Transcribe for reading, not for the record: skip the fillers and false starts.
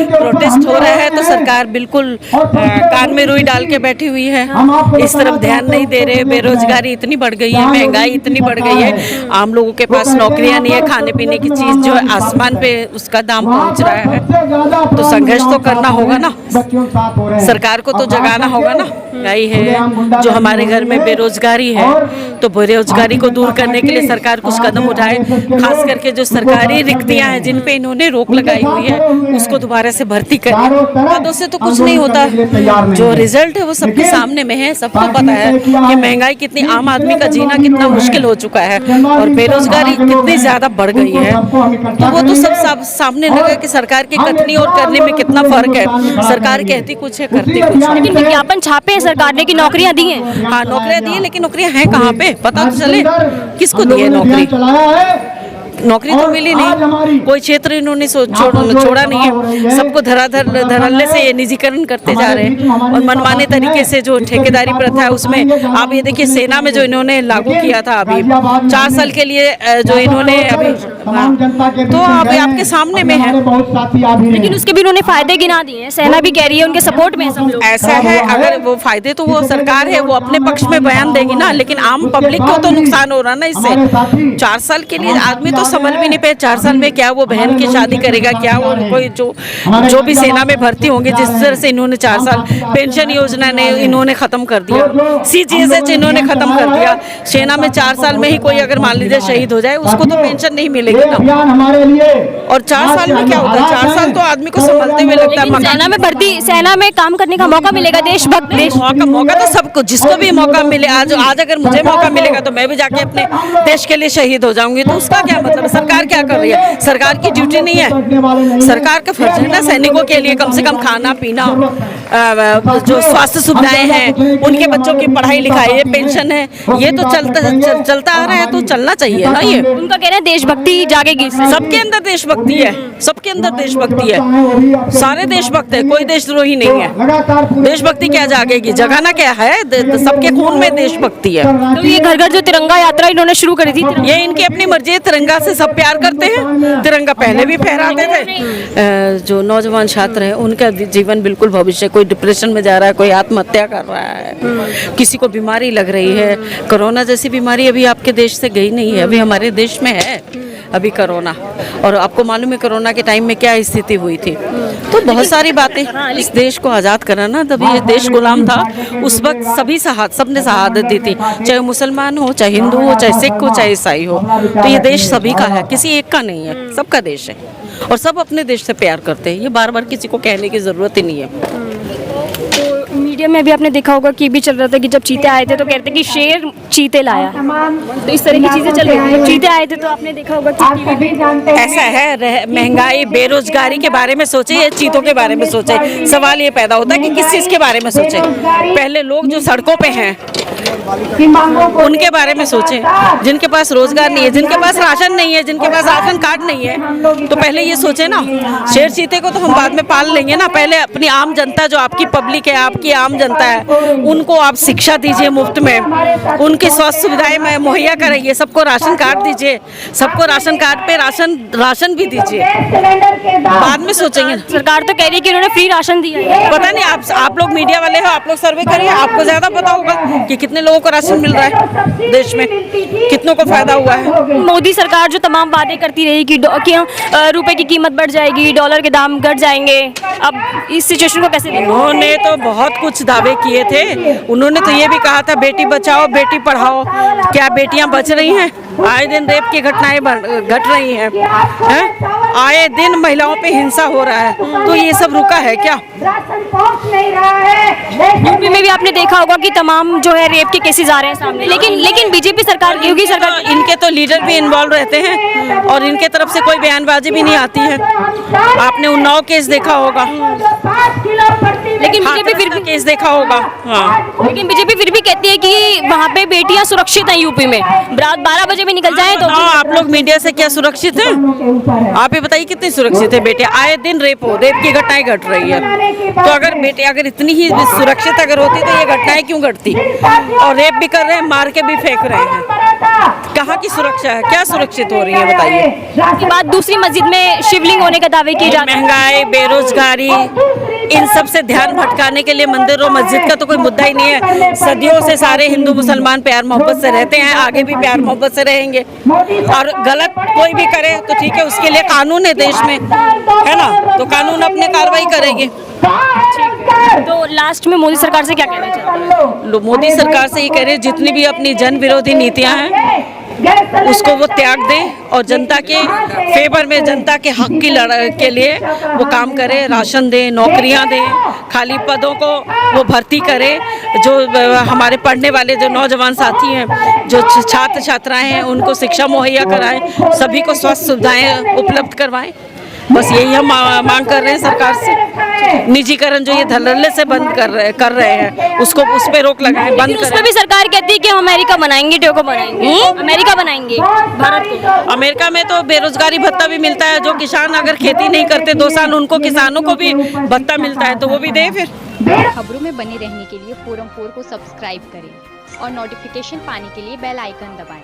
Protest हो रहा है तो सरकार बिल्कुल कान में रुई डाल के बैठी हुई है, इस तरफ ध्यान नहीं दे रहे। बेरोजगारी इतनी बढ़ गई है, महंगाई इतनी बढ़ गई है, आम लोगों के पास नौकरियां नहीं है, खाने पीने की चीज जो है आसमान पे उसका दाम पहुंच रहा है। तो संघर्ष तो करना होगा ना, सरकार को तो जगाना होगा ना। यही है जो हमारे घर में बेरोजगारी है, तो बेरोजगारी को दूर करने के लिए सरकार कुछ कदम उठाए, खास करके जो सरकारी रिक्तियां हैं जिन पे इन्होंने रोक लगाई हुई है उसको दोबारा से भर्ती करे। पदों से तो कुछ नहीं होता, जो रिजल्ट है वो सबके सामने में है, सबको पता है कि महंगाई कितनी, आम आदमी का जीना कितना मुश्किल हो चुका है और बेरोजगारी कितनी ज्यादा बढ़ गई है। तो वो तो सब सामने लगा कि सरकार की कथनी और करने में कितना फर्क है। सरकार कहती कुछ है, करती कुछ। लेकिन विज्ञापन छापे हैं सरकार ने कि नौकरियां दी हैं। हाँ, नौकरियां दी है, लेकिन नौकरियां हैं कहाँ पे पता तो चले, किसको दी है नौकरी। नौकरी तो मिली नहीं, कोई क्षेत्र इन्होंने छोड़ा नहीं है, सबको धड़ल्ले से निजीकरण करते जा रहे हैं और मनमाने तरीके से जो ठेकेदारी प्रथा है उसमें आप ये देखिए, सेना में जो इन्होंने लागू किया था अभी 4 साल के लिए जो इन्होंने अभी, तो अभी आपके सामने में है। लेकिन उसके भी उन्होंने फायदे गिना दिए हैं, सेना भी कह रही है उनके सपोर्ट में सब लोग। ऐसा है, अगर वो फायदे तो वो सरकार है वो अपने पक्ष में बयान देगी ना, लेकिन आम पब्लिक को तो नुकसान हो रहा ना इससे। 4 साल के लिए आदमी तो समझ भी नहीं पाए 4 साल में क्या वो बहन की शादी करेगा, क्या वो कोई जो भी सेना में भर्ती होंगे, जिस तरह से इन्होंने 4 साल पेंशन योजना ने इन्होंने खत्म कर दिया, CGSH इन्होंने खत्म कर दिया। सेना में 4 साल में ही कोई अगर मान लीजिए शहीद हो जाए उसको तो पेंशन नहीं मिलेगी ना। और 4 साल में क्या होता है, 4 साल तो आदमी को संभलते हुए लगता है। सेना में भर्ती, सेना में काम करने का मौका मिलेगा, देशभक्त मौका तो सबको, जिसको भी मौका मिले। आज अगर मुझे मौका मिलेगा तो मैं भी जाके अपने देश के लिए शहीद हो जाऊंगी, तो उसका क्या मतलब। सरकार क्या कर रही है, सरकार की ड्यूटी नहीं है, सरकार का फर्ज है ना सैनिकों के लिए कम से कम खाना पीना, जो स्वास्थ्य सुविधाएं हैं, उनके बच्चों की पढ़ाई लिखाई, पेंशन है, ये तो चलता आ रहा है, तो चलना चाहिए ना। ये उनका कहना है देशभक्ति जागेगी, सबके अंदर देशभक्ति है, सबके अंदर देशभक्ति है, सारे देशभक्त है, कोई देशद्रोही नहीं है। देशभक्ति क्या जागेगी, जगाना क्या है, सबके खून में देशभक्ति है। तो ये घर घर जो तिरंगा यात्रा इन्होंने शुरू करी थी, ये इनकी अपनी मर्जी है, तिरंगा से सब प्यार करते हैं, तिरंगा पहले भी फहराते थे। जो नौजवान छात्र हैं उनका जीवन बिल्कुल भविष्य, कोई डिप्रेशन में जा रहा है, कोई आत्महत्या कर रहा है, किसी को बीमारी लग रही है। कोरोना जैसी बीमारी अभी आपके देश से गई नहीं है, अभी हमारे देश में है अभी कोरोना। और आपको मालूम है कोरोना के टाइम में क्या स्थिति हुई थी। तो बहुत सारी बातें, इस देश को आज़ाद कराना, तब ये देश गुलाम था उस वक्त, सबने शहादत दी थी, चाहे मुसलमान हो, चाहे हिंदू हो, चाहे सिख हो, चाहे ईसाई हो। तो ये देश सभी का है, किसी एक का नहीं है, सबका देश है और सब अपने देश से प्यार करते हैं। ये बार बार किसी को कहने की जरूरत ही नहीं है। मीडिया में भी आपने देखा होगा कि भी चल रहा था कि जब चीते आए थे तो कहते कि शेर चीते लाया, तो इस तरह की चीजें चल रही थी। चीते आए थे तो आपने देखा होगा कि ऐसा है, महंगाई बेरोजगारी के बारे में सोचे या चीतों के बारे में सोचे, सवाल ये पैदा होता है कि किस चीज के बारे में सोचे। पहले लोग जो सड़कों पे हैं उनके बारे में सोचें, जिनके पास रोजगार नहीं है, जिनके पास राशन नहीं है, जिनके पास राशन कार्ड नहीं है, तो पहले ये सोचे ना। शेर चीते को तो हम बाद में पाल लेंगे ना, पहले अपनी आम जनता, जो आपकी पब्लिक है, आपकी आम जनता है, उनको आप शिक्षा दीजिए मुफ्त में, उनकी स्वास्थ्य सुविधाएं में मुहैया कराइए, सबको राशन कार्ड दीजिए, सबको राशन कार्ड पे राशन भी दीजिए, बाद में सोचेंगे। सरकार तो कह रही है कि उन्होंने फ्री राशन दिया है। पता नहीं, आप लोग मीडिया वाले हो, आप लोग सर्वे करिए, आपको ज्यादा पता होगा कि कितने लोगों को राशन मिल रहा है, देश में कितनों को फायदा हुआ है। मोदी सरकार जो तमाम वादे करती रही कि रुपए की कीमत बढ़ जाएगी, डॉलर के दाम घट जाएंगे, अब इस सिचुएशन को कैसे देखते हैं? उन्होंने तो बहुत कुछ दावे किए थे, उन्होंने तो ये भी कहा था बेटी बचाओ बेटी पढ़ाओ, क्या बेटियां बच रही हैं? आए दिन रेप की घटनाएं घट रही हैं, आए दिन महिलाओं पे हिंसा हो रहा है, तो ये सब रुका है क्या? यूपी में भी आपने देखा होगा कि तमाम जो है रेप के केसेस आ रहे हैं सामने, लेकिन बीजेपी सरकार, योगी सरकार, इनके तो लीडर भी इन्वॉल्व रहते हैं और इनके तरफ से कोई बयानबाजी भी नहीं आती है। आपने उन्नाव केस देखा होगा, लेकिन बीजेपी फिर भी केस देखा होगा। हाँ, लेकिन बीजेपी फिर भी कहती है कि वहाँ पे बेटियां सुरक्षित हैं यूपी में, रात 12 बजे में निकल जाएं तो। आप लोग मीडिया से क्या सुरक्षित हैं? आप ये बताइए कितनी सुरक्षित है बेटियां? आए दिन रेप की घटनाएं घट रही है, तो अगर बेटियां अगर इतनी ही सुरक्षित अगर होती तो ये घटनाएं क्यों घटती? और रेप भी कर रहे हैं, मार के भी फेंक रहे हैं। कहाँ की सुरक्षा है, क्या सुरक्षित हो रही है बताइए। इसके बाद दूसरी मस्जिद में शिवलिंग होने का दावे किए जाते हैं। महंगाई, बेरोजगारी, इन सब से ध्यान भटकाने के लिए मंदिर और मस्जिद का तो कोई मुद्दा ही नहीं है। सदियों से सारे हिंदू मुसलमान प्यार मोहब्बत से रहते हैं, आगे भी प्यार मोहब्बत से रहेंगे। और गलत कोई भी करे तो ठीक है, उसके लिए कानून है देश में, है ना, तो कानून अपने कार्रवाई करेगी। तो लास्ट में मोदी सरकार से क्या कहना चाहते हैं? मोदी सरकार से ये कह रहे हैं जितनी भी अपनी जन विरोधी नीतियां हैं उसको वो त्याग दें और जनता के फेवर में, जनता के हक की लड़ाई के लिए वो काम करे, राशन दें, नौकरियां दें, खाली पदों को वो भर्ती करें, जो हमारे पढ़ने वाले जो नौजवान साथी हैं, जो छात्र छात्राएं हैं, उनको शिक्षा मुहैया कराएं, सभी को स्वास्थ्य सुविधाएं उपलब्ध करवाएं। बस यही हम मांग कर रहे हैं सरकार से। निजीकरण जो ये धड़ल्ले से बंद कर रहे हैं उसको, उस पर रोक लगाएं, बंद लेकिन उस करें। पर भी सरकार कहती है कि हम अमेरिका बनाएंगे, टेको बनाएंगे, अमेरिका बनाएंगे भारत को। अमेरिका में तो बेरोजगारी भत्ता भी मिलता है, जो किसान अगर खेती नहीं करते 2 साल, उनको किसानों को भी भत्ता मिलता है, तो वो भी दे फिर। खबरों में बने रहने के लिए फोरम 4 को सब्सक्राइब करें और नोटिफिकेशन पाने के लिए बेल आइकन दबाएं।